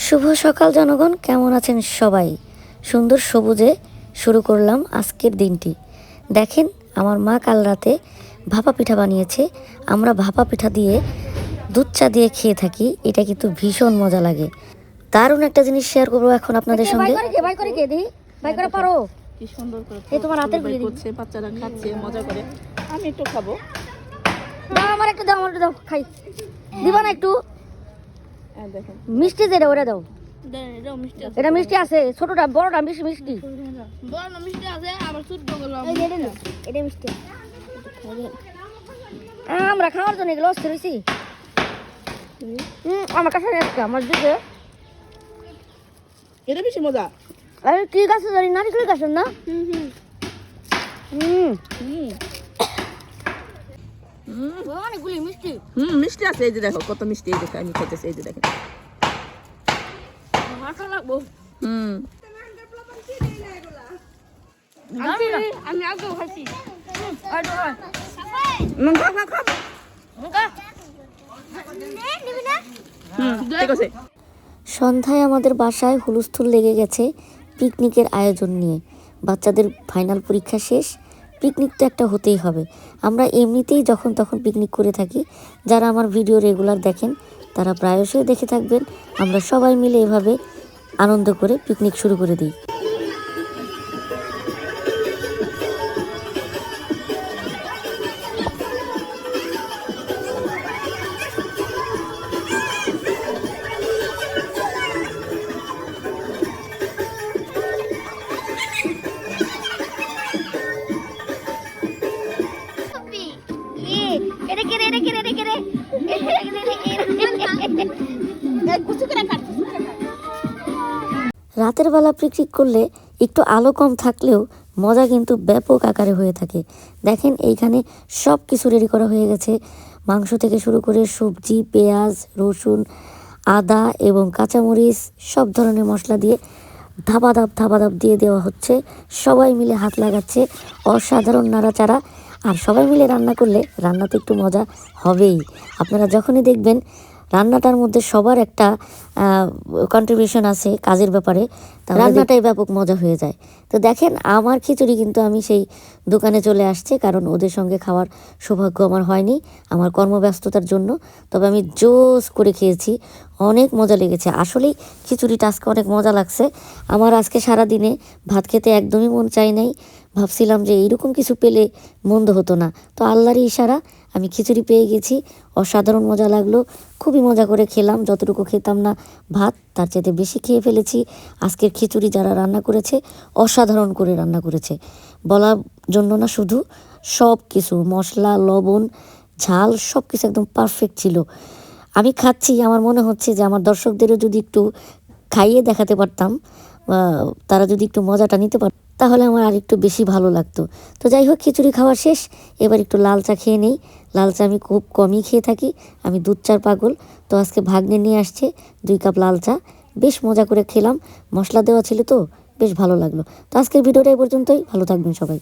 শুভ সকাল জনগণ, কেমন আছেন সবাই? সুন্দর সবুজে শুরু করলাম আজকের দিনটি। দেখেন, আমার মা কাল রাতে ভাপা পিঠা বানিয়েছে। আমরা ভাপা পিঠা দিয়ে দুধ চা দিয়ে খেয়ে থাকি। এটা কিন্তু ভীষণ মজা লাগে। দারুণ একটা জিনিস শেয়ার করবো এখন আপনাদের সঙ্গে। কি সুন্দর করে এই তোমার হাতের গুলি করছে, বাচ্চারা খাচ্ছে মজা করে। আমি একটু খাবো। দাও, আমার একটু দাও, আমার একটু দাও, খাই। দিবা না একটু? দেখেন মিষ্টি যেটা ওটা দাও। এটা মিষ্টি আছে, ছোটটা বড়টা বেশি মিষ্টি। বড়টা মিষ্টি আছে, আবার ছোটটা গুলো এটা মিষ্টি। আমরা খাওয়ার জন্য এগুলো অস্থির হয়েছি। আমার কাছে আমার দিকে এটা বেশি মজা। আরে কি গাছে জানি, নারিকেল গাছের না? অনেকগুলি মিষ্টি। মিষ্টি আছে, এই যে দেখো কত মিষ্টি। এই দেখো আমি খাইতেছি, এই যে দেখেন। আমি আগেও খাইছি। সন্ধ্যায় আমাদের বাসায় হুলস্থুল লেগে গেছে পিকনিকের আয়োজন নিয়ে। বাচ্চাদের ফাইনাল পরীক্ষা শেষ, পিকনিক তো একটা হতেই হবে। আমরা এমনিতেই যখন তখন পিকনিক করে থাকি। যারা আমার ভিডিও রেগুলার দেখেন তারা প্রায়শই দেখে থাকবেন আমরা সবাই মিলে এভাবে আনন্দ করে পিকনিক শুরু করে দিই। রাতের বেলা পিকনিক করলে একটু আলো কম থাকলেও মজা কিন্তু ব্যাপক আকারে হয়ে থাকে। দেখেন, এইখানে সব কিছু রেডি করা হয়ে গেছে। মাংস থেকে শুরু করে সবজি, পেঁয়াজ, রসুন, আদা এবং কাঁচামরিচ সব ধরনের মশলা দিয়ে ধাপা দিয়ে দেওয়া হচ্ছে। সবাই মিলে হাত লাগাচ্ছে, অসাধারণ নাড়াচাড়া। আর সবাই মিলে রান্না করলে রান্নাতে একটু মজা হবেই। আপনারা যখনই দেখবেন রান্নাটার মধ্যে সবার একটা কন্ট্রিবিউশন আছে কাজের ব্যাপারে, রান্নাটাই ব্যাপক মজা হয়ে যায়। তো দেখেন, আমার খিচুড়ি কিন্তু আমি সেই দোকানে চলে আসছে, কারণ ওদের সঙ্গে খাওয়ার সৌভাগ্য আমার হয়নি আমার কর্মব্যস্ততার জন্য। তবে আমি জোস করে খেয়েছি, অনেক মজা লেগেছে। আসলেই খিচুড়িটা আজকে অনেক মজা লাগছে। আমার আজকে সারা দিনে ভাত খেতে একদমই মন চাই নাই। ভাবছিলাম যে এইরকম কিছু পেলে মন্দ হতো না, তো আল্লাহরই ইশারা আমি খিচুড়ি পেয়ে গেছি। অসাধারণ মজা লাগলো, খুবই মজা করে খেলাম। যতটুকু খেতাম না ভাত, তার চাইতে বেশি খেয়ে ফেলেছি। আজকের খিচুড়ি যারা রান্না করেছে অসাধারণ করে রান্না করেছে, বলার জন্য না, শুধু সব কিছু মশলা, লবণ, ঝাল সব কিছু একদম পারফেক্ট ছিল। আমি খাচ্ছি, আমার মনে হচ্ছে যে আমার দর্শকদেরও যদি একটু খাইয়ে দেখাতে পারতাম, তারা যদি একটু মজাটা নিতে পারত, তাহলে আমার আর একটু বেশি ভালো লাগতো। তো যাই হোক, খিচুড়ি খাওয়া শেষ, এবার একটু লাল চা খেয়ে নেই। লাল চা আমি খুব কমই খেয়ে থাকি, আমি দুধ চার পাগল। তো আজকে ভাগ্নে নিয়ে আসছে 2 কাপ লাল চা, বেশ মজা করে খেলাম। মশলা দেওয়া ছিল তো বেশ ভালো লাগলো। তো আজকের ভিডিওটা এই পর্যন্তই, ভালো থাকবেন সবাই।